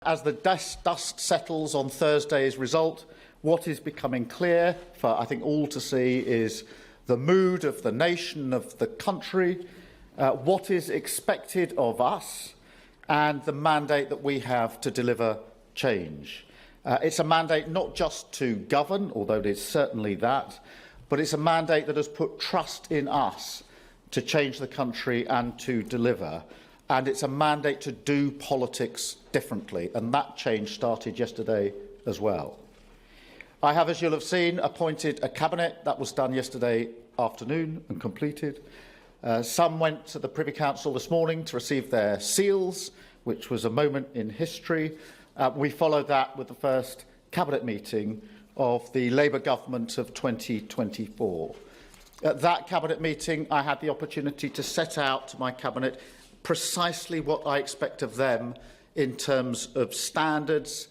As the dust settles on Thursday's result, what is becoming clear for, I think, all to see is the mood of the nation, of the country, what is expected of us, and the mandate that we have to deliver change. It's a mandate not just to govern, although it is certainly that, but it's a mandate that has put trust in us to change the country and to deliver. And it's a mandate to do politics differently, and that change started yesterday as well. I have, as you'll have seen, appointed a cabinet. That was done yesterday afternoon and completed. Some went to the Privy Council this morning to receive their seals, which was a moment in history. We followed that with the first cabinet meeting of the Labour government of 2024. At that cabinet meeting, I had the opportunity to set out to my cabinet precisely what I expect of them in terms of standards,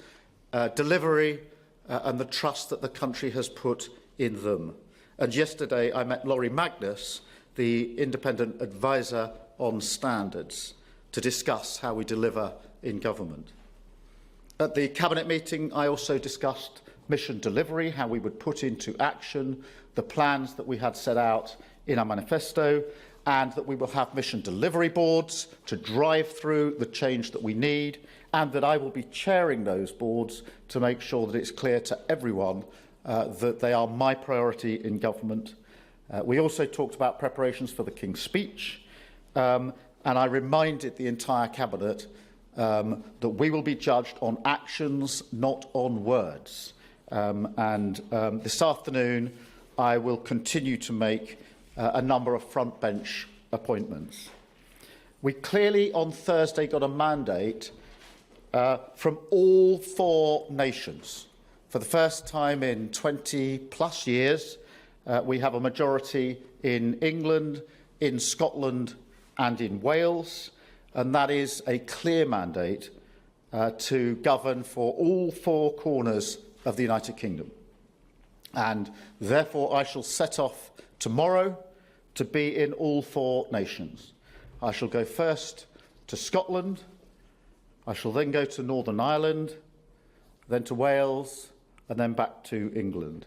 delivery, and the trust that the country has put in them. And yesterday I met Laurie Magnus, the independent advisor on standards, to discuss how we deliver in government. At the cabinet meeting, I also discussed mission delivery, how we would put into action the plans that we had set out in our manifesto, and that we will have mission delivery boards to drive through the change that we need, and that I will be chairing those boards to make sure that it's clear to everyone that they are my priority in government. We also talked about preparations for the King's speech, and I reminded the entire Cabinet that we will be judged on actions, not on words. This afternoon, I will continue to make a number of front-bench appointments. We clearly, on Thursday, got a mandate from all four nations. For the first time in 20-plus years, we have a majority in England, in Scotland and in Wales, and that is a clear mandate to govern for all four corners of the United Kingdom. And therefore, I shall set off tomorrow to be in all four nations. I shall go first to Scotland, I shall then go to Northern Ireland, then to Wales, and then back to England,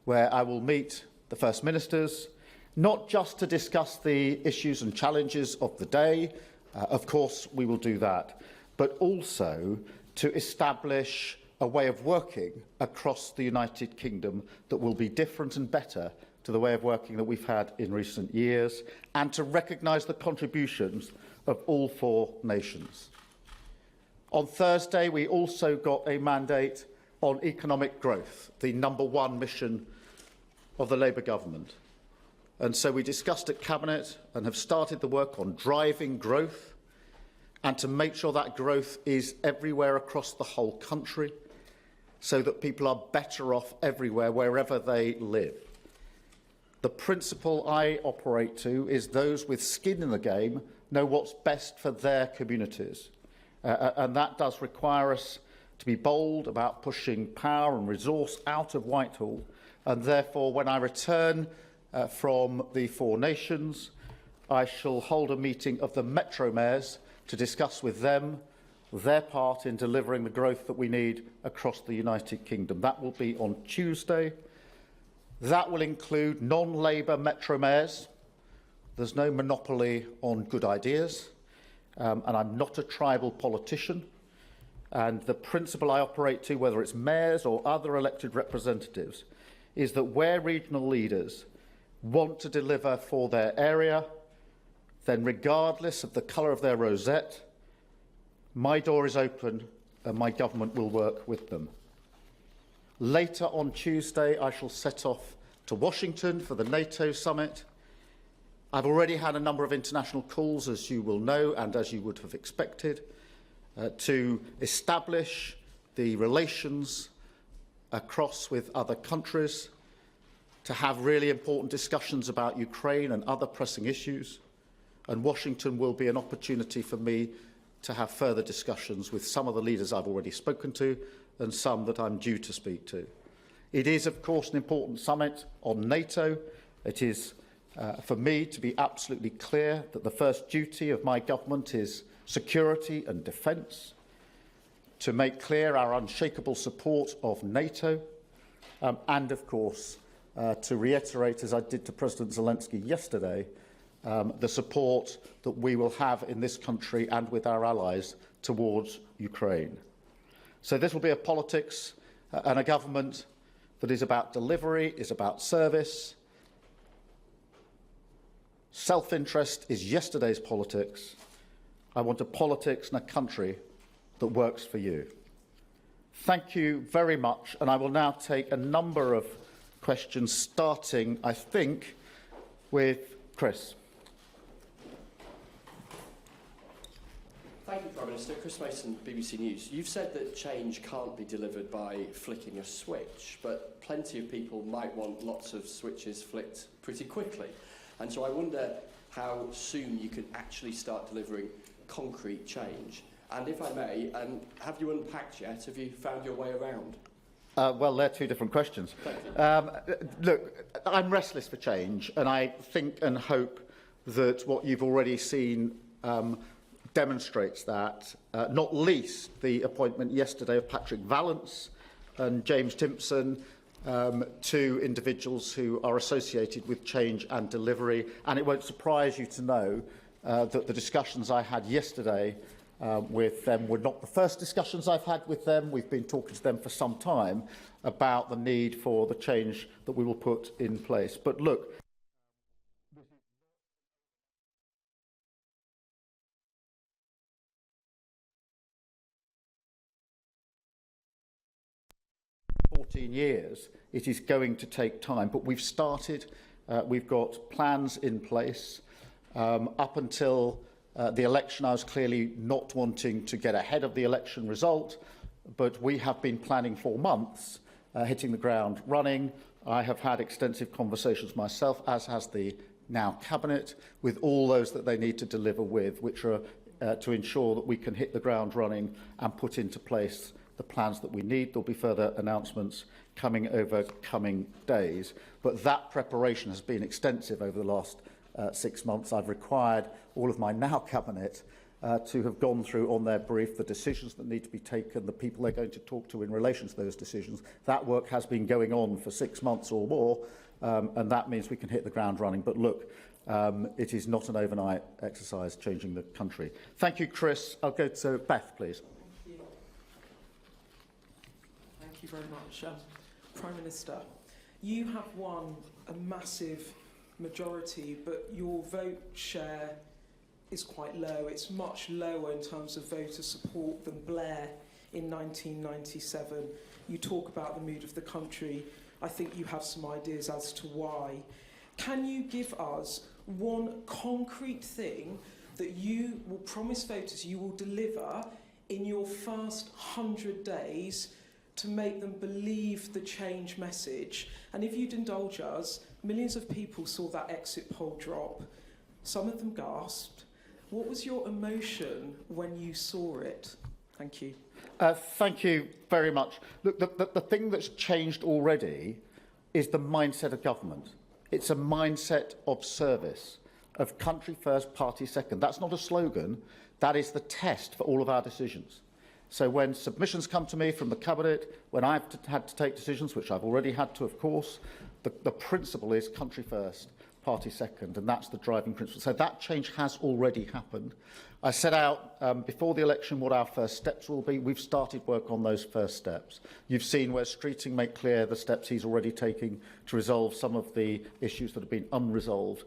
where I will meet the First Ministers, not just to discuss the issues and challenges of the day, of course we will do that, but also to establish a way of working across the United Kingdom that will be different and better to the way of working that we've had in recent years, and to recognise the contributions of all four nations. On Thursday, we also got a mandate on economic growth, the #1 mission of the Labour government. And so we discussed at Cabinet and have started the work on driving growth and to make sure that growth is everywhere across the whole country so that people are better off everywhere, wherever they live. The principle I operate to is those with skin in the game know what's best for their communities. And that does require us to be bold about pushing power and resource out of Whitehall. And therefore, when I return from the four nations, I shall hold a meeting of the Metro Mayors to discuss with them their part in delivering the growth that we need across the United Kingdom. That will be on Tuesday. That will include non-Labour Metro Mayors. There's no monopoly on good ideas, and I'm not a tribal politician. And the principle I operate to, whether it's mayors or other elected representatives, is that where regional leaders want to deliver for their area, then regardless of the colour of their rosette, my door is open and my government will work with them. Later on Tuesday, I shall set off to Washington for the NATO summit. I've already had a number of international calls, as you will know, and as you would have expected, to establish the relations across with other countries, to have really important discussions about Ukraine and other pressing issues. And Washington will be an opportunity for me to have further discussions with some of the leaders I've already spoken to and some that I'm due to speak to. It is, of course, an important summit on NATO. It is, for me, to be absolutely clear that the first duty of my government is security and defence. to make clear our unshakable support of NATO, and, of course, to reiterate, as I did to President Zelensky yesterday, the support that we will have in this country and with our allies towards Ukraine. So this will be a politics and a government that is about delivery, is about service. Self-interest is yesterday's politics. I want a politics and a country that works for you. Thank you very much, and I will now take a number of questions, starting, I think, with Chris. Thank you, Prime Minister. Chris Mason, BBC News. You've said that change can't be delivered by flicking a switch, but plenty of people might want lots of switches flicked pretty quickly. And so I wonder how soon you can actually start delivering concrete change. And if I may, have you unpacked yet? Have you found your way around? Well, they're two different questions. Thank you. Look, I'm restless for change, and I think and hope that what you've already seen demonstrates that, not least the appointment yesterday of Patrick Vallance and James Timpson, two individuals who are associated with change and delivery. And it won't surprise you to know that the discussions I had yesterday with them were not the first discussions I've had with them. We've been talking to them for some time about the need for the change that we will put in place. But look, years, it is going to take time, but we've started. We've got plans in place. Up until the election, I was clearly not wanting to get ahead of the election result, but we have been planning for months, hitting the ground running. I have had extensive conversations myself, as has the now Cabinet, with all those that they need to deliver with, which are to ensure that we can hit the ground running and put into place the plans that we need. There'll be further announcements coming over coming days. But that preparation has been extensive over the last 6 months. I've required all of my now Cabinet to have gone through on their brief the decisions that need to be taken, the people they're going to talk to in relation to those decisions. That work has been going on for 6 months or more, and that means we can hit the ground running. But look, it is not an overnight exercise changing the country. Thank you, Chris. I'll go to Beth, please. Thank you very much. Prime Minister, you have won a massive majority, but your vote share is quite low. It's much lower in terms of voter support than Blair in 1997. You talk about the mood of the country. I think you have some ideas as to why. Can you give us one concrete thing that you will promise voters you will deliver in your first 100 days to make them believe the change message? And if you'd indulge us, millions of people saw that exit poll drop. Some of them gasped. What was your emotion when you saw it? Thank you. Thank you very much. Look, the thing that's changed already is the mindset of government. It's a mindset of service, of country first, party second. That's not a slogan. That is the test for all of our decisions. So when submissions come to me from the Cabinet, when I've had to take decisions, which I've already had to, of course, the principle is country first, party second, and that's the driving principle. So that change has already happened. I set out before the election what our first steps will be. We've started work on those first steps. You've seen where Streeting made clear the steps he's already taking to resolve some of the issues that have been unresolved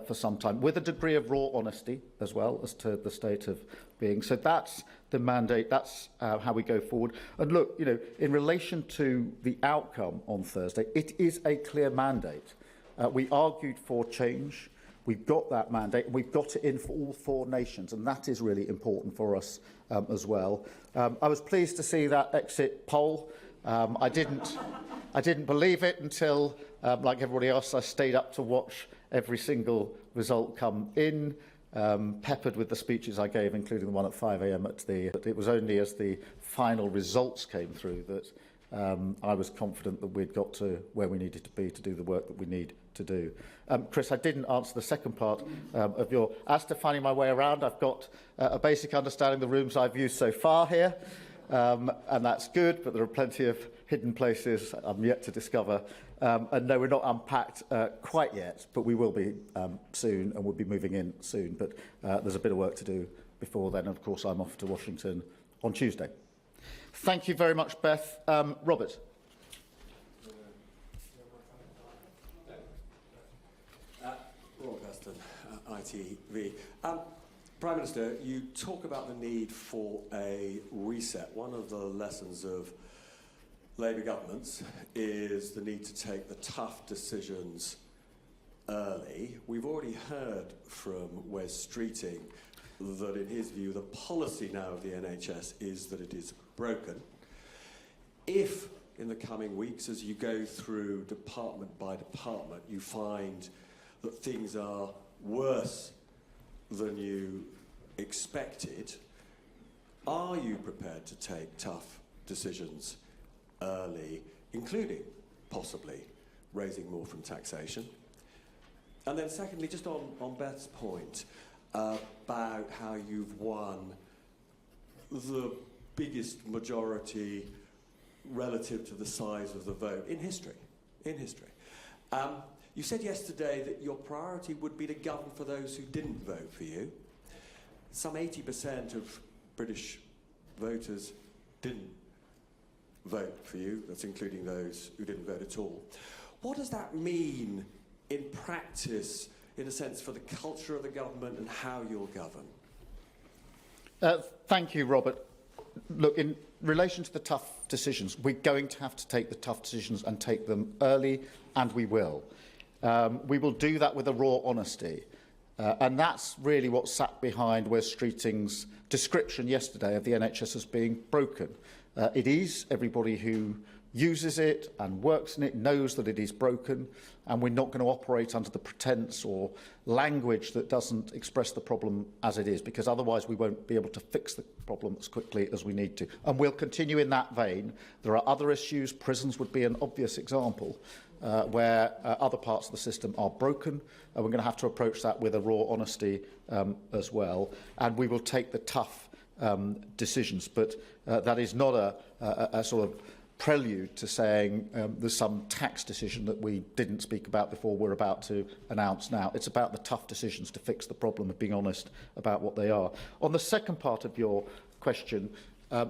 for some time, with a degree of raw honesty as well as to the state of being. So that's the mandate. That's how we go forward. And look, you know, in relation to the outcome on Thursday, it is a clear mandate. We argued for change. We've got that mandate, and we've got it in for all 4 nations, and that is really important for us as well. I was pleased to see that exit poll. I didn't believe it until, like everybody else, I stayed up to watch every single result come in, peppered with the speeches I gave, including the one at 5 a.m. It was only as the final results came through that I was confident that we'd got to where we needed to be to do the work that we need to do. Chris, I didn't answer the second part of your... As to finding my way around, I've got a basic understanding of the rooms I've used so far here. and that's good, but there are plenty of hidden places I'm yet to discover. And no, we're not unpacked quite yet, but we will be soon, and we'll be moving in soon. But there's a bit of work to do before then. Of course, I'm off to Washington on Tuesday. Thank you very much, Beth. Robert. Robert Preston, ITV. Prime Minister, you talk about the need for a reset. One of the lessons of Labour governments is the need to take the tough decisions early. We've already heard from Wes Streeting that, in his view, the policy now of the NHS is that it is broken. If, in the coming weeks, as you go through department by department, you find that things are worse than you expected, are you prepared to take tough decisions early, including possibly raising more from taxation? And then secondly, just on Beth's point about how you've won the biggest majority relative to the size of the vote in history. You said yesterday that your priority would be to govern for those who didn't vote for you. Some 80% of British voters didn't vote for you. That's including those who didn't vote at all. What does that mean in practice, in a sense, for the culture of the government and how you'll govern? Thank you, Robert. Look, in relation to the tough decisions, we're going to have to take the tough decisions and take them early, and we will. We will do that with a raw honesty. And that's really what sat behind Wes Streeting's description yesterday of the NHS as being broken. It is. Everybody who uses it and works in it knows that it is broken, and we're not going to operate under the pretence or language that doesn't express the problem as it is, because otherwise we won't be able to fix the problem as quickly as we need to. And we'll continue in that vein. There are other issues. Prisons would be an obvious example where other parts of the system are broken, and we're going to have to approach that with a raw honesty as well. And we will take the tough decisions, but that is not a sort of prelude to saying there's some tax decision that we didn't speak about before we're about to announce now. It's about the tough decisions to fix the problem and being honest about what they are. On the second part of your question,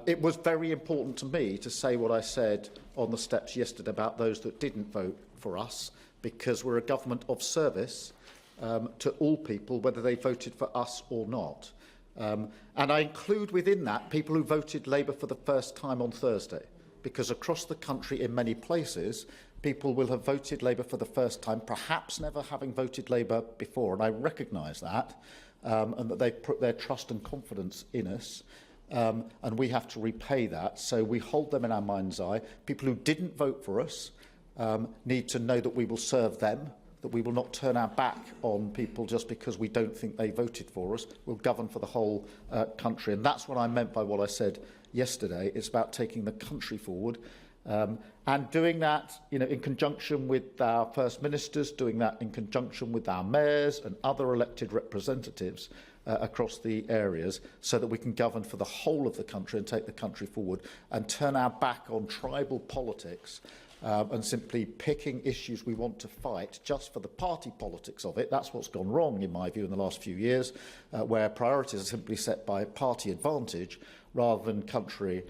it was very important to me to say what I said on the steps yesterday about those that didn't vote for us, because we're a government of service to all people, whether they voted for us or not. And I include within that people who voted Labour for the first time on Thursday, because across the country in many places, people will have voted Labour for the first time, perhaps never having voted Labour before. And I recognise that, and that they've put their trust and confidence in us. And we have to repay that. So we hold them in our mind's eye. People who didn't vote for us need to know that we will serve them, that we will not turn our back on people just because we don't think they voted for us. We'll govern for the whole country. And that's what I meant by what I said yesterday. It's about taking the country forward and doing that, in conjunction with our First Ministers, doing that in conjunction with our mayors and other elected representatives across the areas, so that we can govern for the whole of the country and take the country forward and turn our back on tribal politics and simply picking issues we want to fight just for the party politics of it. That's what's gone wrong, in my view, in the last few years, where priorities are simply set by party advantage rather than country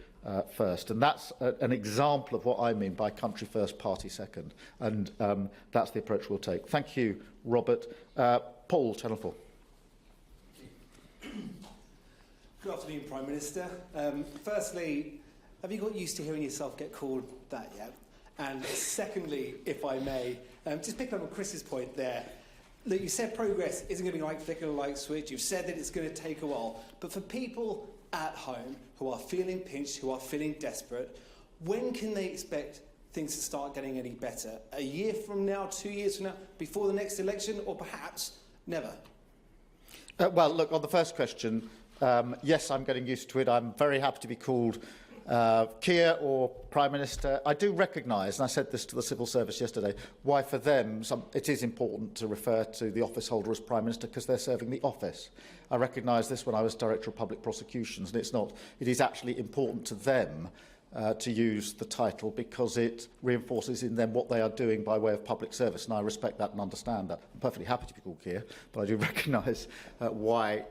first. And that's an example of what I mean by country first, party second. And that's the approach we'll take. Thank you, Robert. Paul, Channel 4. Good afternoon, Prime Minister. Firstly, have you got used to hearing yourself get called that yet? And secondly, if I may, just picking up on Chris's point there, look, you said progress isn't going to be like flick of a light switch. You've said that it's going to take a while. But for people at home who are feeling pinched, who are feeling desperate, when can they expect things to start getting any better? A year from now, 2 years from now, before the next election, or perhaps never? Well, look, on the first question, yes, I'm getting used to it. I'm very happy to be called Keir or Prime Minister, I do recognise, and I said this to the civil service yesterday, why for them it is important to refer to the office holder as Prime Minister because they're serving the office. I recognised this when I was Director of Public Prosecutions, and it is actually important to them to use the title because it reinforces in them what they are doing by way of public service, and I respect that and understand that. I'm perfectly happy to be called Keir, but I do recognise why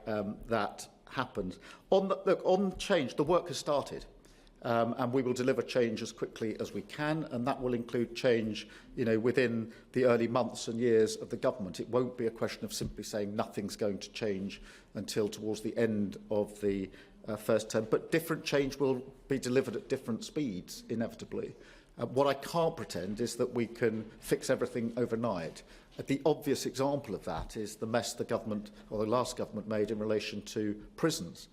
that happens. On change, the work has started. And we will deliver change as quickly as we can, and that will include change, within the early months and years of the government. It won't be a question of simply saying nothing's going to change until towards the end of the first term, but different change will be delivered at different speeds, inevitably. What I can't pretend is that we can fix everything overnight. The obvious example of that is the mess the government, or the last government, made in relation to prisons.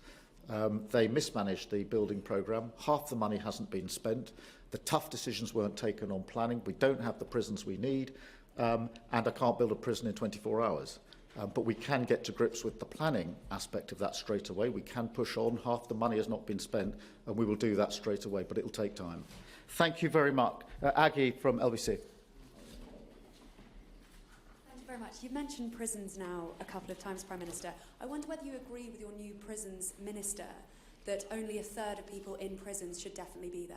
They mismanaged the building programme. Half the money hasn't been spent. The tough decisions weren't taken on planning. We don't have the prisons we need. And I can't build a prison in 24 hours. But we can get to grips with the planning aspect of that straight away. We can push on. Half the money has not been spent, and we will do that straight away, but it will take time. Thank you very much. Aggie from LBC. Very much. You've mentioned prisons now a couple of times, Prime Minister. I wonder whether you agree with your new prisons minister that only a third of people in prisons should definitely be there.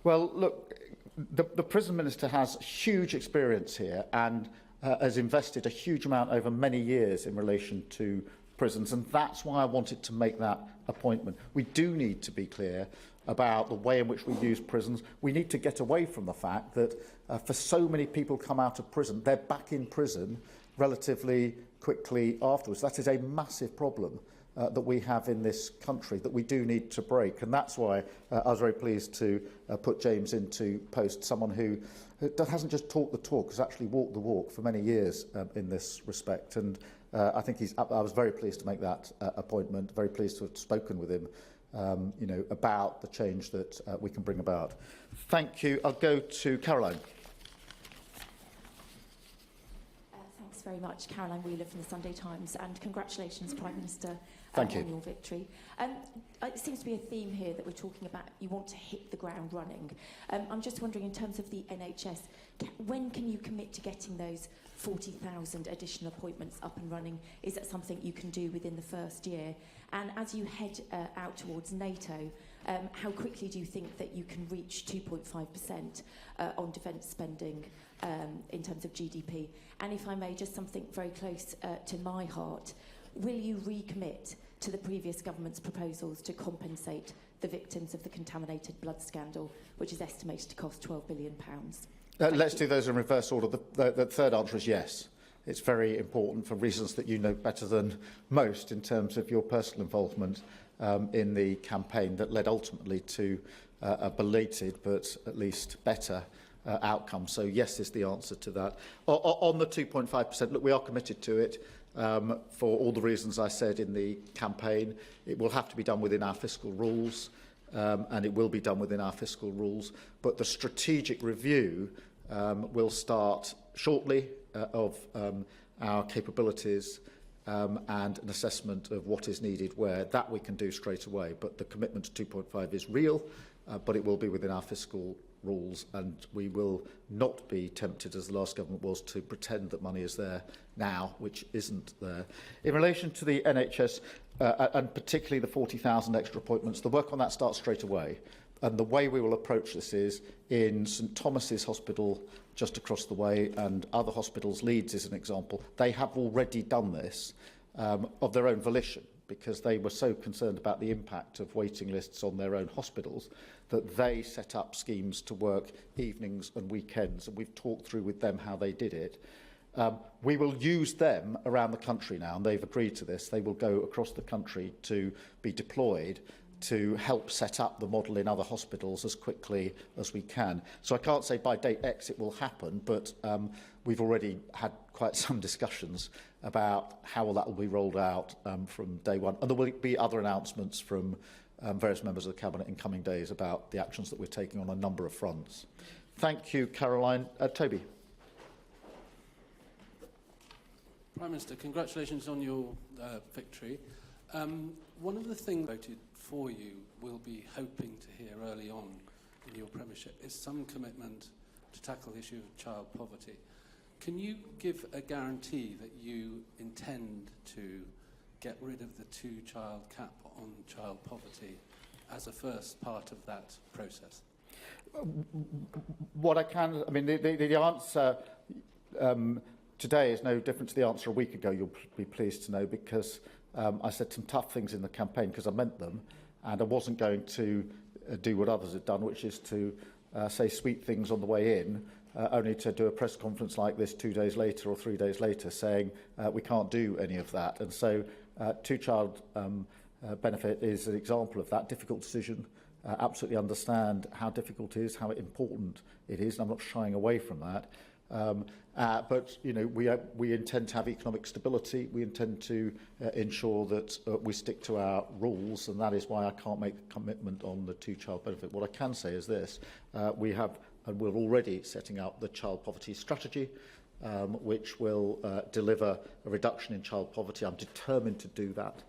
Well, look, the prison minister has huge experience here and has invested a huge amount over many years in relation to prisons, and that's why I wanted to make that appointment. We do need to be clear about the way in which we use prisons. We need to get away from the fact that for so many people come out of prison, they're back in prison relatively quickly afterwards. That is a massive problem that we have in this country that we do need to break. And that's why I was very pleased to put James into post, someone who hasn't just talked the talk, has actually walked the walk for many years in this respect. And I think I was very pleased to make that appointment, very pleased to have spoken with him about the change that we can bring about. Thank you. I'll go to Caroline. Thanks very much. Caroline Wheeler from the Sunday Times, and congratulations, Prime Minister, on your victory. It seems to be a theme here that we're talking about you want to hit the ground running. I'm just wondering, in terms of the NHS, when can you commit to getting those 40,000 additional appointments up and running? Is that something you can do within the first year? And as you head out towards NATO, how quickly do you think that you can reach 2.5% on defence spending in terms of GDP? And if I may, just something very close to my heart, will you recommit to the previous government's proposals to compensate the victims of the contaminated blood scandal, which is estimated to cost £12 billion? Let's do those in reverse order. The third answer is yes. It's very important for reasons that you know better than most in terms of your personal involvement in the campaign that led ultimately to a belated but at least better outcome. So yes is the answer to that. On the 2.5%, look, we are committed to it for all the reasons I said in the campaign. It will have to be done within our fiscal rules. And it will be done within our fiscal rules. But the strategic review will start shortly of our capabilities and an assessment of what is needed where. That we can do straight away. But the commitment to 2.5 is real, but it will be within our fiscal rules, and we will not be tempted, as the last government was, to pretend that money is there now, which isn't there. In relation to the NHS, and particularly the 40,000 extra appointments, the work on that starts straight away. And the way we will approach this is in St Thomas's Hospital just across the way and other hospitals, Leeds is an example, they have already done this of their own volition, because they were so concerned about the impact of waiting lists on their own hospitals that they set up schemes to work evenings and weekends, and we've talked through with them how they did it. We will use them around the country now, and they've agreed to this. They will go across the country to be deployed to help set up the model in other hospitals as quickly as we can. So I can't say by date X it will happen, but we've already had quite some discussions about how that will be rolled out from day one. And there will be other announcements from various members of the Cabinet in coming days about the actions that we're taking on a number of fronts. Thank you, Caroline. Toby. Prime Minister, congratulations on your victory. One of the things voted for you will be hoping to hear early on in your premiership is some commitment to tackle the issue of child poverty. Can you give a guarantee that you intend to get rid of the 2-child cap on child poverty as a first part of that process? What I can, I mean, the answer today is no different to the answer a week ago, you'll be pleased to know, because I said some tough things in the campaign because I meant them, and I wasn't going to do what others have done, which is to say sweet things on the way in, only to do a press conference like this 2 days later or 3 days later saying we can't do any of that. And so 2-child benefit is an example of that difficult decision. Absolutely understand how difficult it is, how important it is, and I'm not shying away from that. But you know, we intend to have economic stability. We intend to ensure that we stick to our rules, and that is why I can't make the commitment on the 2-child benefit. What I can say is this: we have, and we're already setting out the child poverty strategy, which will deliver a reduction in child poverty. I'm determined to do that.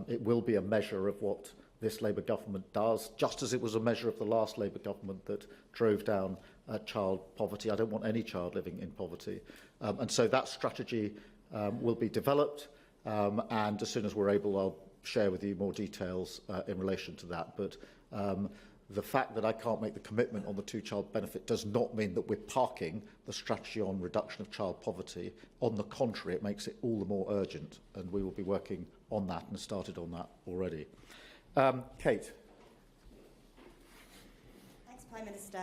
It will be a measure of what this Labour government does, just as it was a measure of the last Labour government that drove down child poverty. I don't want any child living in poverty. And so that strategy will be developed, and as soon as we're able, I'll share with you more details in relation to that. But the fact that I can't make the commitment on the 2-child benefit does not mean that we're parking the strategy on reduction of child poverty. On the contrary, it makes it all the more urgent, and we will be working on that and started on that already. Kate. Thanks, Prime Minister.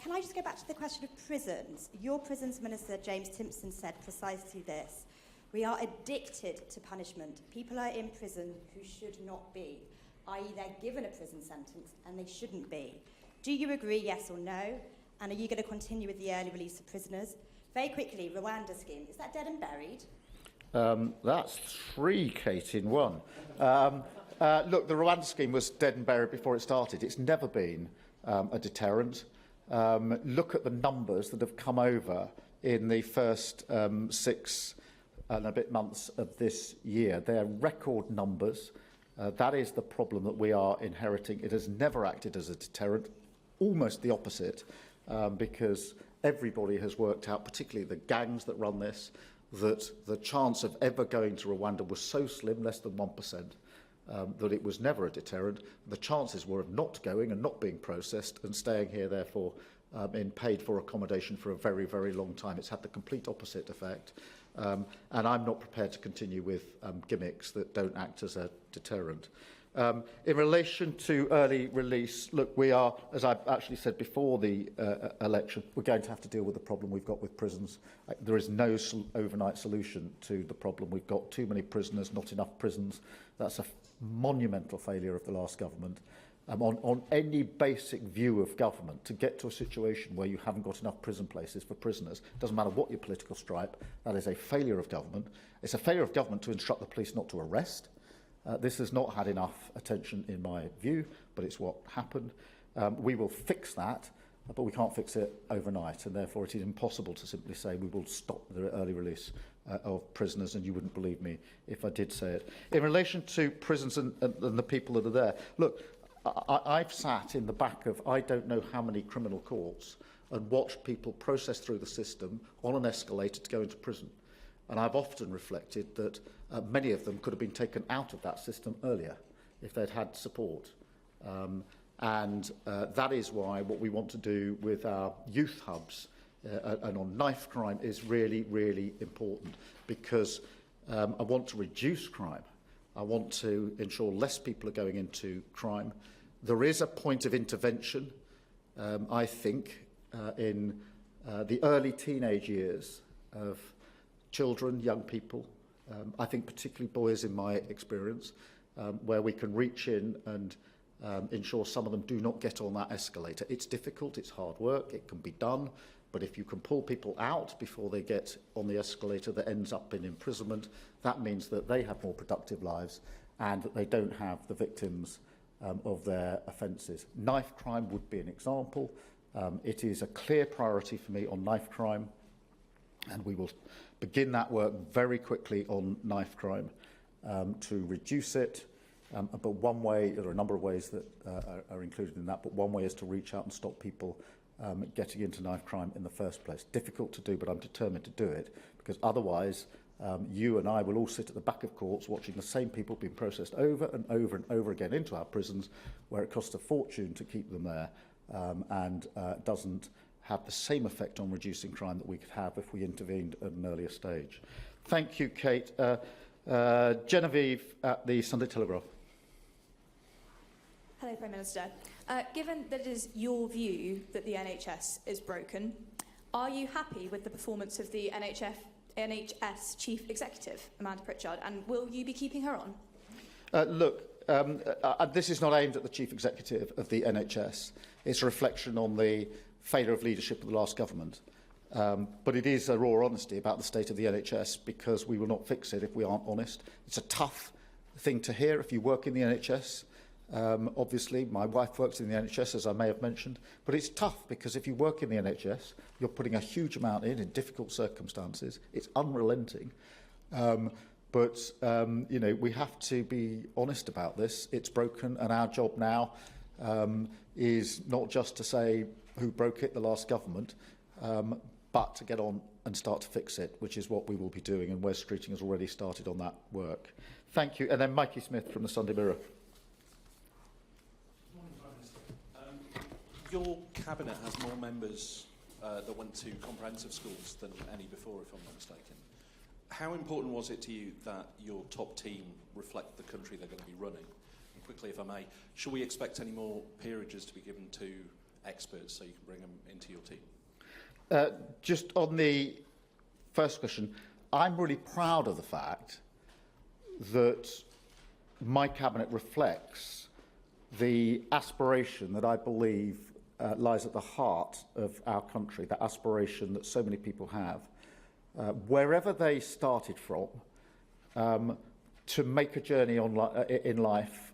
Can I just go back to the question of prisons? Your Prisons Minister, James Timpson, said precisely this: we are addicted to punishment. People are in prison who should not be, i.e. they're given a prison sentence and they shouldn't be. Do you agree, yes or no? And are you going to continue with the early release of prisoners? Very quickly, Rwanda scheme, is that dead and buried? That's 3, Kate, in 1. Look, the Rwanda scheme was dead and buried before it started. It's never been a deterrent. Look at the numbers that have come over in the first 6 and a bit months of this year. They're record numbers. That is the problem that we are inheriting. It has never acted as a deterrent, almost the opposite, because everybody has worked out, particularly the gangs that run this, that the chance of ever going to Rwanda was so slim, less than 1%, that it was never a deterrent. The chances were of not going and not being processed and staying here, therefore, in paid-for accommodation for a very, very long time. It's had the complete opposite effect. And I'm not prepared to continue with gimmicks that don't act as a deterrent. In relation to early release, look, we are, as I actually said before the election, we're going to have to deal with the problem we've got with prisons. There is no overnight solution to the problem. We've got too many prisoners, not enough prisons. That's a monumental failure of the last government. On any basic view of government, to get to a situation where you haven't got enough prison places for prisoners, doesn't matter what your political stripe, that is a failure of government. It's a failure of government to instruct the police not to arrest. This has not had enough attention in my view, but it's what happened. We will fix that, but we can't fix it overnight, and therefore it is impossible to simply say we will stop the early release of prisoners, and you wouldn't believe me if I did say it. In relation to prisons and the people that are there, look, I've sat in the back of I don't know how many criminal courts and watched people processed through the system on an escalator to go into prison. And I've often reflected that many of them could have been taken out of that system earlier if they'd had support. And that is why what we want to do with our youth hubs and on knife crime is really, really important, because I want to reduce crime. I want to ensure less people are going into crime. There is a point of intervention, I think, in the early teenage years of children, young people, I think particularly boys in my experience, where we can reach in and ensure some of them do not get on that escalator. It's difficult, it's hard work, it can be done, but if you can pull people out before they get on the escalator that ends up in imprisonment, that means that they have more productive lives and that they don't have the victims of their offences. Knife crime would be an example. It is a clear priority for me on knife crime, and we will begin that work very quickly on knife crime to reduce it. But one way, there are a number of ways that are included in that, but one way is to reach out and stop people getting into knife crime in the first place. Difficult to do, but I'm determined to do it, because otherwise you and I will all sit at the back of courts watching the same people being processed over and over and over again into our prisons, where it costs a fortune to keep them there, and doesn't have the same effect on reducing crime that we could have if we intervened at an earlier stage. Thank you, Kate. Genevieve at the Sunday Telegraph. Hello, Prime Minister. Given that it is your view that the NHS is broken, are you happy with the performance of the NHS Chief Executive, Amanda Pritchard, and will you be keeping her on? This is not aimed at the Chief Executive of the NHS. It's a reflection on the failure of leadership of the last government. But it is a raw honesty about the state of the NHS, because we will not fix it if we aren't honest. It's a tough thing to hear if you work in the NHS. Obviously, my wife works in the NHS, as I may have mentioned, but it's tough because if you work in the NHS, you're putting a huge amount in difficult circumstances. It's unrelenting. But we have to be honest about this. It's broken, and our job now is not just to say who broke it, the last government, but to get on and start to fix it, which is what we will be doing, and Wes Streeting has already started on that work. Thank you. And then Mikey Smith from the Sunday Mirror. Your cabinet has more members that went to comprehensive schools than any before, if I'm not mistaken. How important was it to you that your top team reflect the country they're going to be running? And quickly, if I may, shall we expect any more peerages to be given to experts so you can bring them into your team? Just on the first question, I'm really proud of the fact that my cabinet reflects the aspiration that I believe lies at the heart of our country, that aspiration that so many people have, wherever they started from, to make a journey in life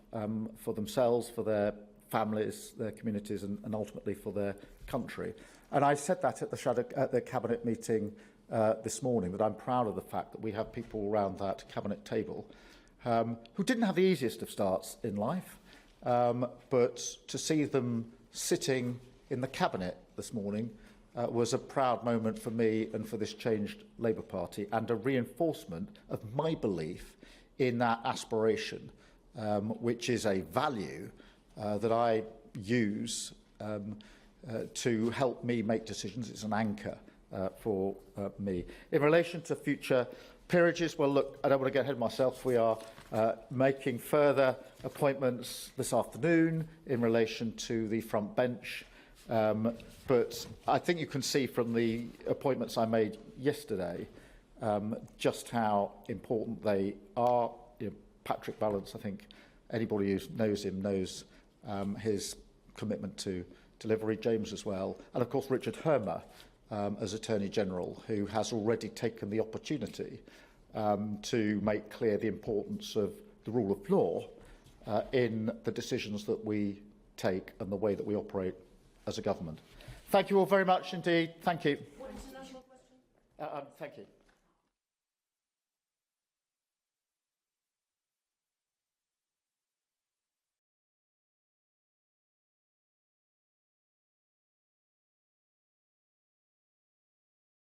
for themselves, for their families, their communities, and ultimately for their country. And I said that at the cabinet meeting this morning, that I'm proud of the fact that we have people around that cabinet table who didn't have the easiest of starts in life, but to see them sitting in the cabinet this morning was a proud moment for me and for this changed Labour Party, and a reinforcement of my belief in that aspiration, which is a value that I use to help me make decisions. It's an anchor for me. In relation to future peerages, well, look, I don't want to get ahead of myself. We are making further appointments this afternoon in relation to the front bench. But I think you can see from the appointments I made yesterday just how important they are. Patrick Vallance, I think anybody who knows him knows his commitment to delivery, James as well, and of course Richard Hermer as Attorney General, who has already taken the opportunity to make clear the importance of the rule of law in the decisions that we take and the way that we operate as a government. Thank you all very much indeed. Thank you. What international question? Thank you.